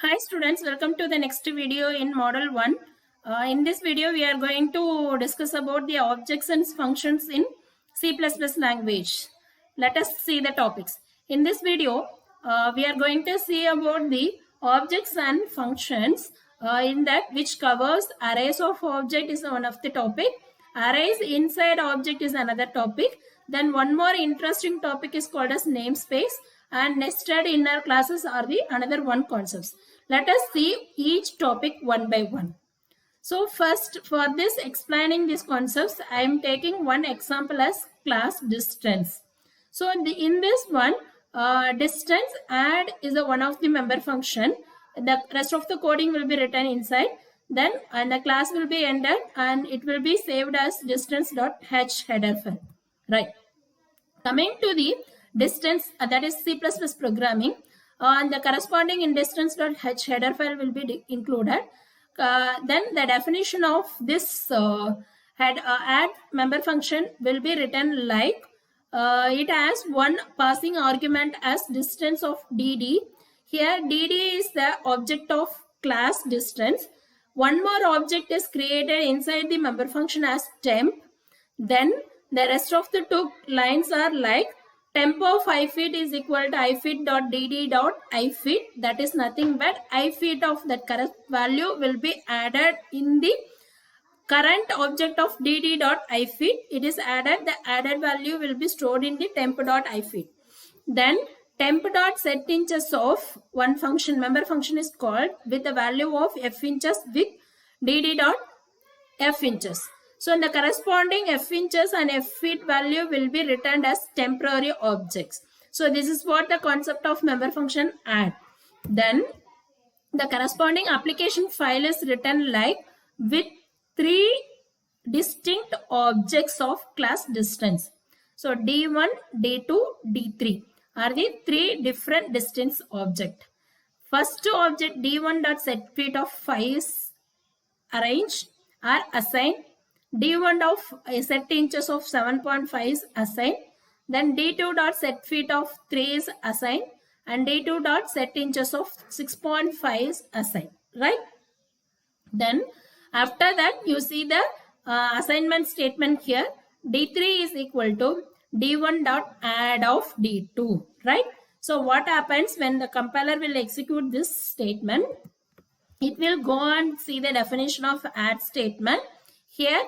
Hi students, welcome to the next video in model 1. In this video we are going to discuss about the objects and functions in C++ language. Let us see the topics. In this video we are going to see about the objects and functions in that which covers arrays of object is one of the topic. Arrays inside object is another topic. Then one more interesting topic is called as namespace, and nested inner classes are the another one concepts. Let us see each topic one by one. So first, for this explaining these concepts, I am taking one example as class distance. So in this one, distance add is a one of the member function. The rest of the coding will be written inside. Then and the class will be ended and it will be saved as distance.h header file. Right. Coming to the distance, that is C++ programming, and the corresponding in distance.h header file will be included. Then the definition of this add member function will be written like it has one passing argument as distance of dd. Here dd is the object of class distance. One more object is created inside the member function as temp. Then the rest of the two lines are like temp of ifeet is equal to ifeet.dd.ifeet. That is nothing but ifeet of that correct value will be added in the current object of dd.ifeet. It is added. The added value will be stored in the temp.ifeet. Then temp.setInches of one function, member function is called with the value of f_inches with dd.f_inches. So in the corresponding f_inches and f_feet value will be returned as temporary objects. So this is what the concept of member function add. Then the corresponding application file is written like with three distinct objects of class distance. So d1, d2, d3 are the three different distance object. First object d1.setFeet of 5 is arranged or assigned. d1 of setInches of 7.5 is assigned. Then d2.setFeet of 3 is assigned. And d2.setInches of 6.5 is assigned. Right? Then after that you see the assignment statement here. d3 is equal to d1.add of d2. Right? So what happens when the compiler will execute this statement? It will go and see the definition of add statement. Here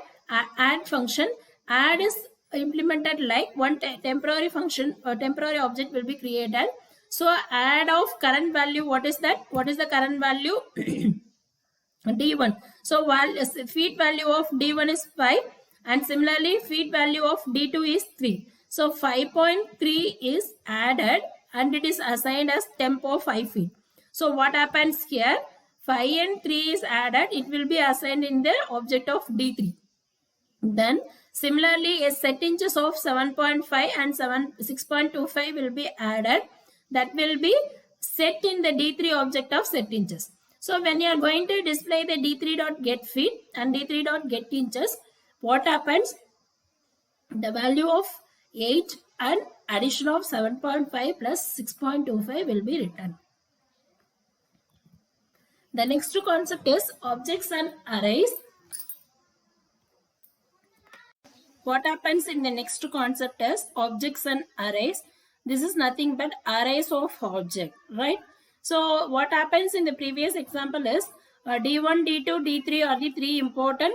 add function, add is implemented like one temporary function or temporary object will be created. So add of current value, what is that? What is the current value? d1. So feet value of d1 is 5 and similarly feet value of d2 is 3. So 5.3 is added and it is assigned as temp of 5 feet. So what happens here? 5 and 3 is added. It will be assigned in the object of d3. Then similarly a setInches of 7.5 and 6.25 will be added. That will be set in the d3 object of setInches. So when you are going to display the d3.getFeet and d3.getInches, what happens? The value of 8 and addition of 7.5 plus 6.25 will be written. The next concept is objects and arrays. What happens in the next concept is objects and arrays. This is nothing but arrays of object, right? So what happens in the previous example is d1, d2, d3 are the three important,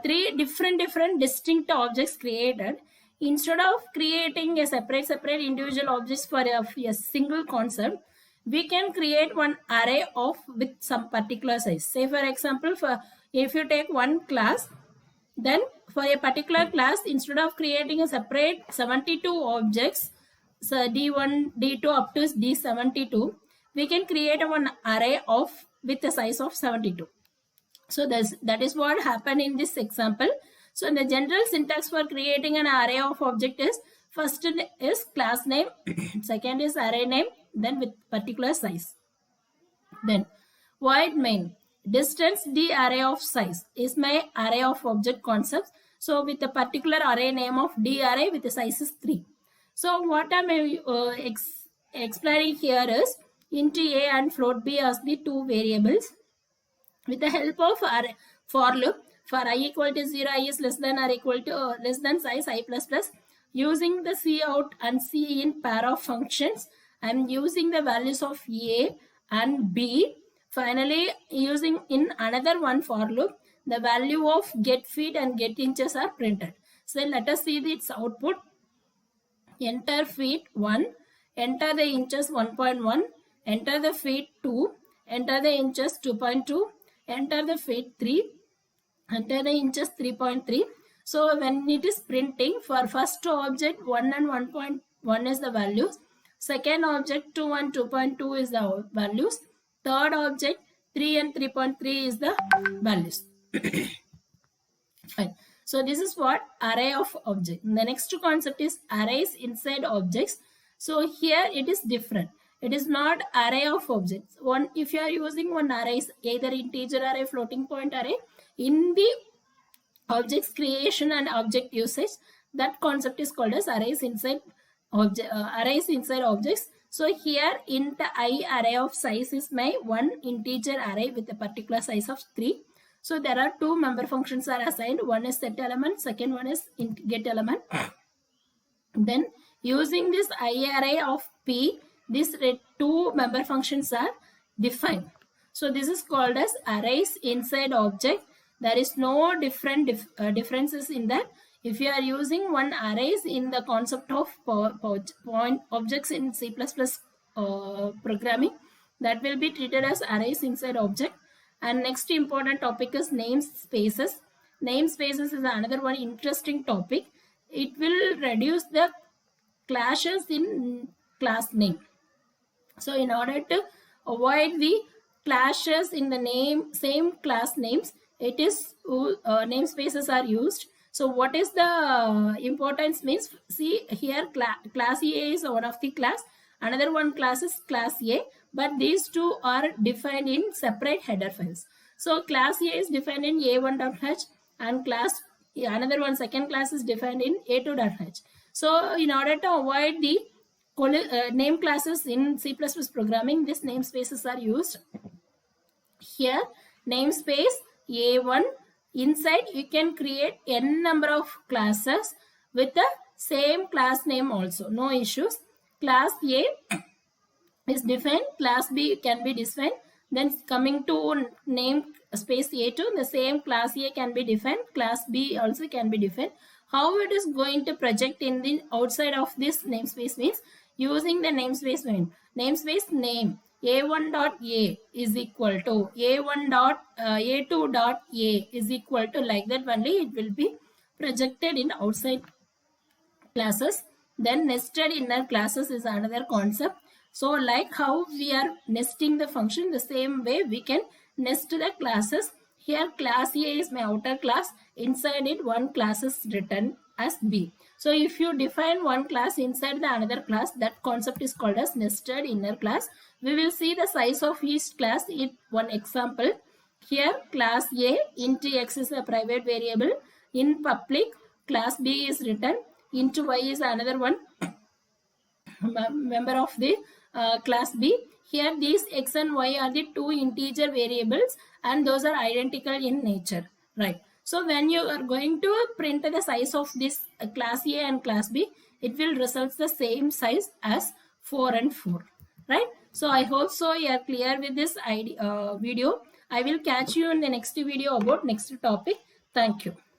three different distinct objects created. Instead of creating a separate individual objects for a single concept, we can create one array of with some particular size. Say for example, if you take one class, then for a particular class, instead of creating a separate 72 objects, so d1, d2 up to d72, we can create one array of with a size of 72. So that is what happened in this example. So the general syntax for creating an array of object is first is class name, second is array name, then with particular size. Then void main. Distance d array of size is my array of object concepts. So with a particular array name of d array with the size is 3. So what I am explaining here is int a and float b as the two variables. With the help of our for loop, for I equal to 0, I is less than or equal to less than size I plus plus, using the C out and C in pair of functions, I am using the values of A and B. Finally, using in another one for loop, the value of get feet and get inches are printed. So let us see its output. Enter feet 1, enter the inches 1.1, enter the feet 2, enter the inches 2.2, enter the feet 3, enter the inches 3.3. So when it is printing, for first object 1 and 1.1 is the values, second object 2 and 2.2 is the values, third object 3 and 3.3 is the values. Fine. So this is what array of object. The next concept is arrays inside objects. So here it is different. It is not array of objects. One, if you are using one array, either integer array, floating point array, in the objects creation and object usage, that concept is called as arrays inside objects. So here int I array of size is my one integer array with a particular size of 3. So there are two member functions are assigned. One is set element, second one is get element. Then using this I array of P, these two member functions are defined. So this is called as arrays inside object. There is no differences in that. If you are using one arrays in the concept of point objects in C++ programming, that will be treated as arrays inside object. And next important topic is namespaces. Namespaces is another one interesting topic. It will reduce the clashes in class name. So in order to avoid the clashes in the same class names, it is namespaces are used. So what is the importance means? See here, class A is one of the class. Another one class is class A, but these two are defined in separate header files. So class A is defined in a1.h and another one second class is defined in a2.h. So in order to avoid the name classes in C++ programming, these namespaces are used. Here namespace A1, inside you can create n number of classes with the same class name also, no issues. Class A is defined, class B can be defined. Then coming to name space A2, the same class A can be defined, class B also can be defined. How it is going to project in the outside of this namespace means using the namespace name. Namespace name a1.a is equal to a2.a is equal to, like that only it will be projected in outside classes. Then nested inner classes is another concept. So like how we are nesting the function, the same way we can nest the classes. Here class A is my outer class, inside it one class is written as B. So if you define one class inside the another class, that concept is called as nested inner class. We will see the size of each class in one example. Here class A int x is a private variable. In public, class B is written. Int y is another one member of the class B. Here these x and y are the two integer variables and those are identical in nature, right? So when you are going to print the size of this class A and class B, it will result the same size as 4 and 4, right? So I hope so you are clear with this video. I will catch you in the next video about next topic. Thank you.